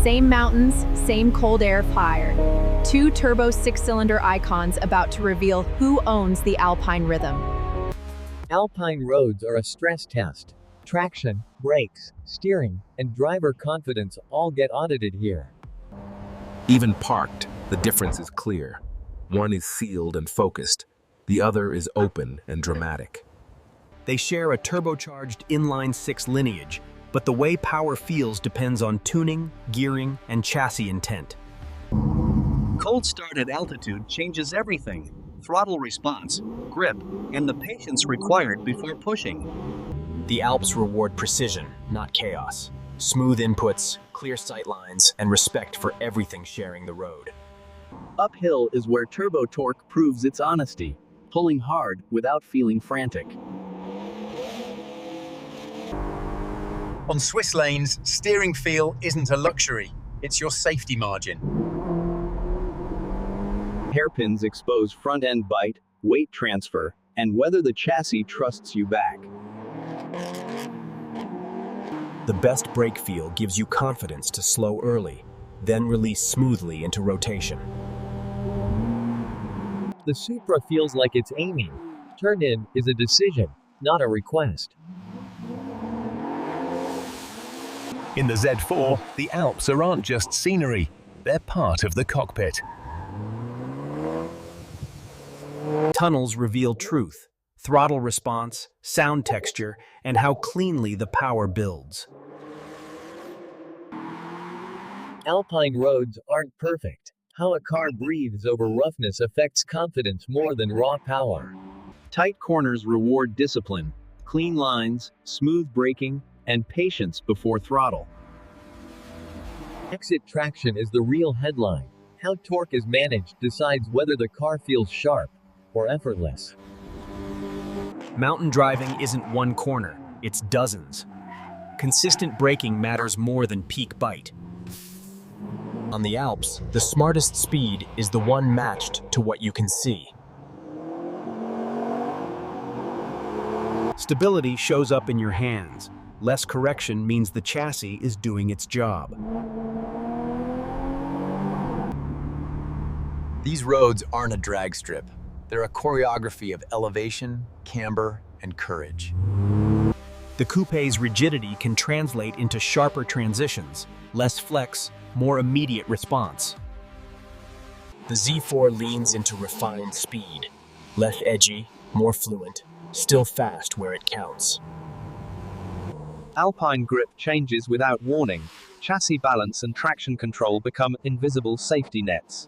Same mountains, same cold air fire. Two turbo six-cylinder icons about to reveal who owns the Alpine rhythm. Alpine roads are a stress test. Traction, brakes, steering, and driver confidence all get audited here. Even parked, the difference is clear. One is sealed and focused. The other is open and dramatic. They share a turbocharged inline-six lineage, but the way power feels depends on tuning, gearing, and chassis intent. Cold start at altitude changes everything. Throttle response, grip, and the patience required before pushing. The Alps reward precision, not chaos. Smooth inputs, clear sight lines, and respect for everything sharing the road. Uphill is where turbo torque proves its honesty, pulling hard without feeling frantic. On Swiss lanes, steering feel isn't a luxury, it's your safety margin. Hairpins expose front-end bite, weight transfer, and whether the chassis trusts you back. The best brake feel gives you confidence to slow early, then release smoothly into rotation. The Supra feels like it's aiming. Turn-in is a decision, not a request. In the Z4, the Alps aren't just scenery, they're part of the cockpit. Tunnels reveal truth, throttle response, sound texture, and how cleanly the power builds. Alpine roads aren't perfect. How a car breathes over roughness affects confidence more than raw power. Tight corners reward discipline, clean lines, smooth braking, and patience before throttle. Exit traction is the real headline. How torque is managed decides whether the car feels sharp or effortless. Mountain driving isn't one corner, it's dozens. Consistent braking matters more than peak bite. On the Alps, the smartest speed is the one matched to what you can see. Stability shows up in your hands. Less correction means the chassis is doing its job. These roads aren't a drag strip. They're a choreography of elevation, camber, and courage. The Coupe's rigidity can translate into sharper transitions, less flex, more immediate response. The Z4 leans into refined speed, less edgy, more fluent, still fast where it counts. Alpine grip changes without warning. Chassis balance and traction control become invisible safety nets.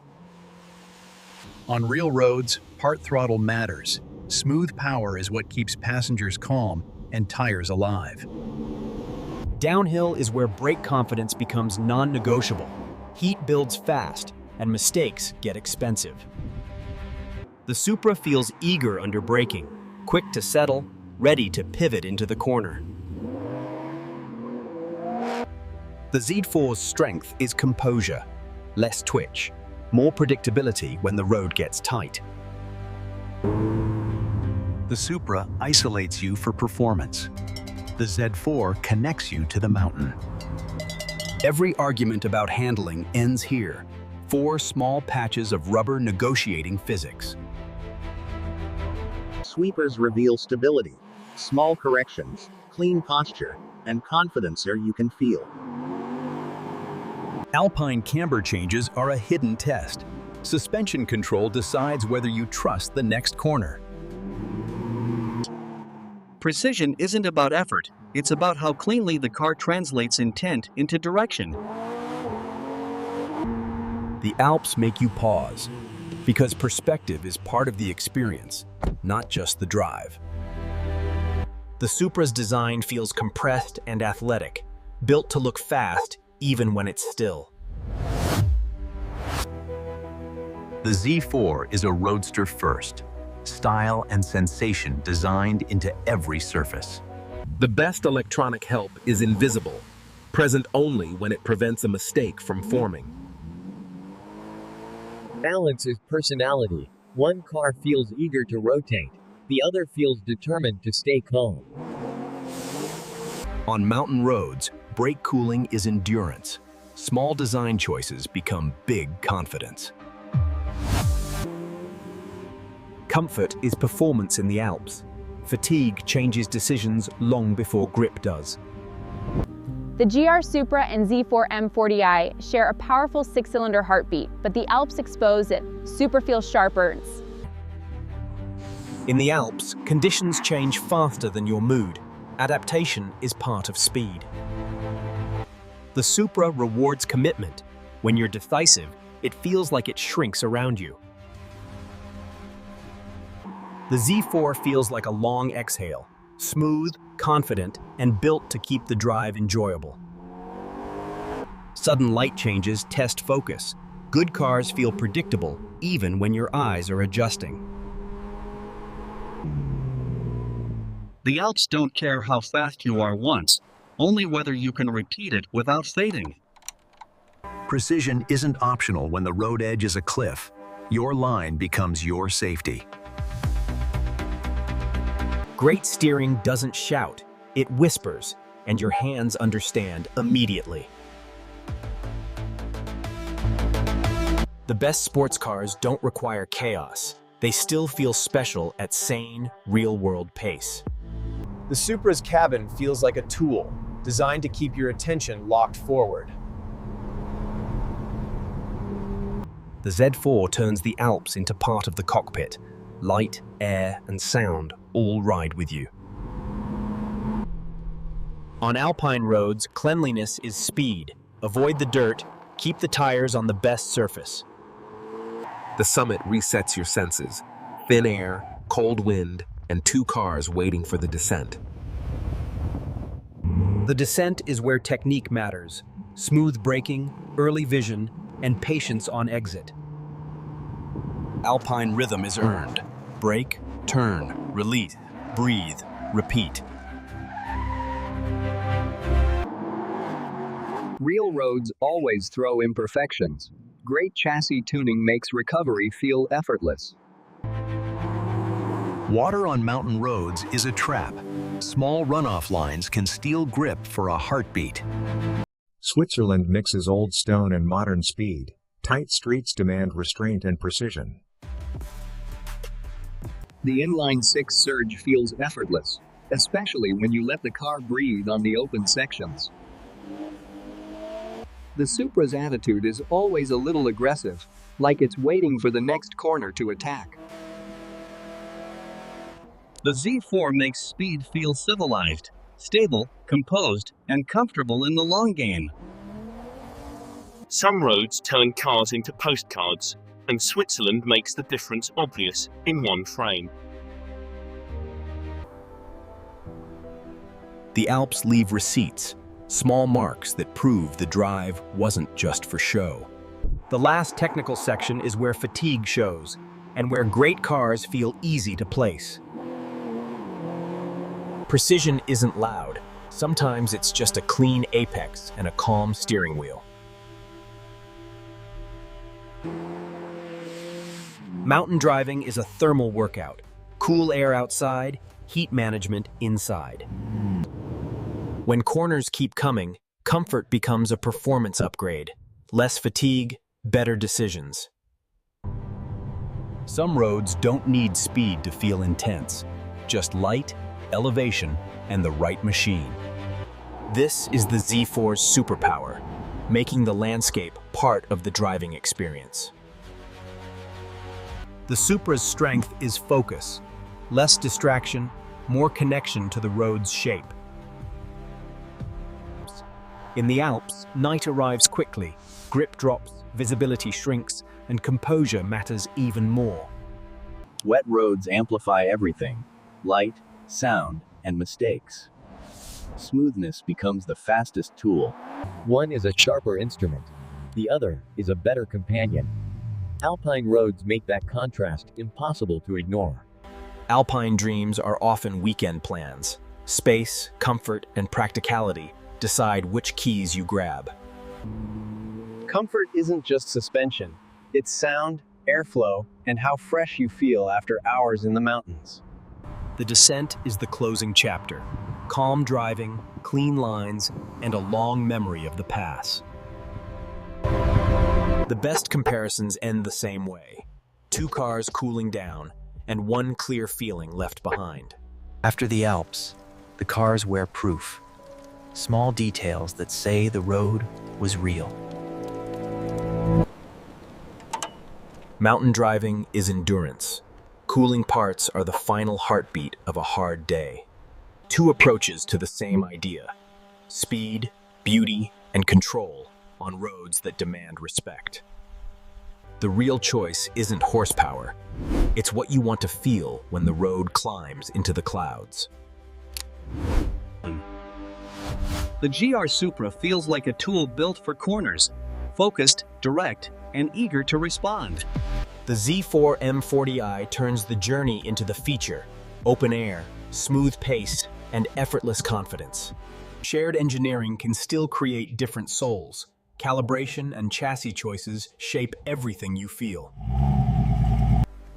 On real roads, part throttle matters. Smooth power is what keeps passengers calm and tires alive. Downhill is where brake confidence becomes non-negotiable. Heat builds fast, and mistakes get expensive. The Supra feels eager under braking, quick to settle, ready to pivot into the corner. The Z4's strength is composure, less twitch, more predictability when the road gets tight. The Supra isolates you for performance. The Z4 connects you to the mountain. Every argument about handling ends here. 4 small patches of rubber negotiating physics. Sweepers reveal stability, small corrections, clean posture, and confidence you can feel. Alpine camber changes are a hidden test. Suspension control decides whether you trust the next corner. Precision isn't about effort, it's about how cleanly the car translates intent into direction. The Alps make you pause, because perspective is part of the experience, not just the drive. The Supra's design feels compressed and athletic, built to look fast even when it's still. The Z4 is a Roadster first. Style and sensation designed into every surface. The best electronic help is invisible, present only when it prevents a mistake from forming. Balance is personality. One car feels eager to rotate. The other feels determined to stay calm. On mountain roads, brake cooling is endurance. Small design choices become big confidence. Comfort is performance in the Alps. Fatigue changes decisions long before grip does. The GR Supra and Z4 M40i share a powerful six-cylinder heartbeat, but the Alps expose it. Supra feels sharper. In the Alps, conditions change faster than your mood. Adaptation is part of speed. The Supra rewards commitment. When you're decisive, it feels like it shrinks around you. The Z4 feels like a long exhale, smooth, confident, and built to keep the drive enjoyable. Sudden light changes test focus. Good cars feel predictable, even when your eyes are adjusting. The Alps don't care how fast you are once, only whether you can repeat it without fading. Precision isn't optional when the road edge is a cliff. Your line becomes your safety. Great steering doesn't shout, it whispers, and your hands understand immediately. The best sports cars don't require chaos. They still feel special at sane, real-world pace. The Supra's cabin feels like a tool, designed to keep your attention locked forward. The Z4 turns the Alps into part of the cockpit. Light, air, and sound all ride with you. On Alpine roads, cleanliness is speed. Avoid the dirt, keep the tires on the best surface. The summit resets your senses. Thin air, cold wind, and two cars waiting for the descent. The descent is where technique matters. Smooth braking, early vision, and patience on exit. Alpine rhythm is earned. Brake, turn, release, breathe, repeat. Real roads always throw imperfections. Great chassis tuning makes recovery feel effortless. Water on mountain roads is a trap. Small runoff lines can steal grip for a heartbeat. Switzerland mixes old stone and modern speed. Tight streets demand restraint and precision. The inline-six surge feels effortless, especially when you let the car breathe on the open sections. The Supra's attitude is always a little aggressive, like it's waiting for the next corner to attack. The Z4 makes speed feel civilized, stable, composed, and comfortable in the long game. Some roads turn cars into postcards, and Switzerland makes the difference obvious in one frame. The Alps leave receipts, small marks that prove the drive wasn't just for show. The last technical section is where fatigue shows, and where great cars feel easy to place. Precision isn't loud. Sometimes it's just a clean apex and a calm steering wheel. Mountain driving is a thermal workout. Cool air outside, heat management inside. When corners keep coming, comfort becomes a performance upgrade. Less fatigue, better decisions. Some roads don't need speed to feel intense. Just light, elevation, and the right machine. This is the Z4's superpower, making the landscape part of the driving experience. The Supra's strength is focus. Less distraction, more connection to the road's shape. In the Alps, night arrives quickly. Grip drops, visibility shrinks, and composure matters even more. Wet roads amplify everything: light, sound, and mistakes. Smoothness becomes the fastest tool. One is a sharper instrument. The other is a better companion. Alpine roads make that contrast impossible to ignore. Alpine dreams are often weekend plans. Space, comfort, and practicality decide which keys you grab. Comfort isn't just suspension. It's sound, airflow, and how fresh you feel after hours in the mountains. The descent is the closing chapter. Calm driving, clean lines, and a long memory of the pass. The best comparisons end the same way. Two cars cooling down, and one clear feeling left behind. After the Alps, the cars wear proof. Small details that say the road was real. Mountain driving is endurance. Cooling parts are the final heartbeat of a hard day. Two approaches to the same idea: speed, beauty, and control on roads that demand respect. The real choice isn't horsepower. It's what you want to feel when the road climbs into the clouds. The GR Supra feels like a tool built for corners, focused, direct, and eager to respond. The Z4 M40i turns the journey into the feature: open air, smooth pace, and effortless confidence. Shared engineering can still create different souls. Calibration and chassis choices shape everything you feel.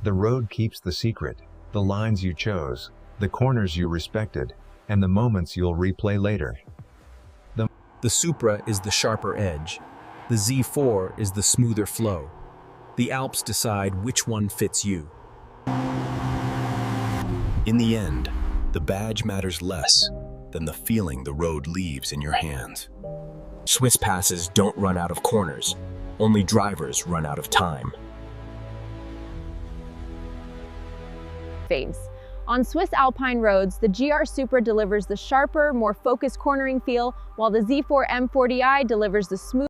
The road keeps the secret, the lines you chose, the corners you respected, and the moments you'll replay later. The Supra is the sharper edge. The Z4 is the smoother flow. The Alps decide which one fits you. In the end, the badge matters less than the feeling the road leaves in your hands. Swiss passes don't run out of corners. Only drivers run out of time. Faves. On Swiss Alpine roads, the GR Supra delivers the sharper, more focused cornering feel, while the Z4 M40i delivers the smooth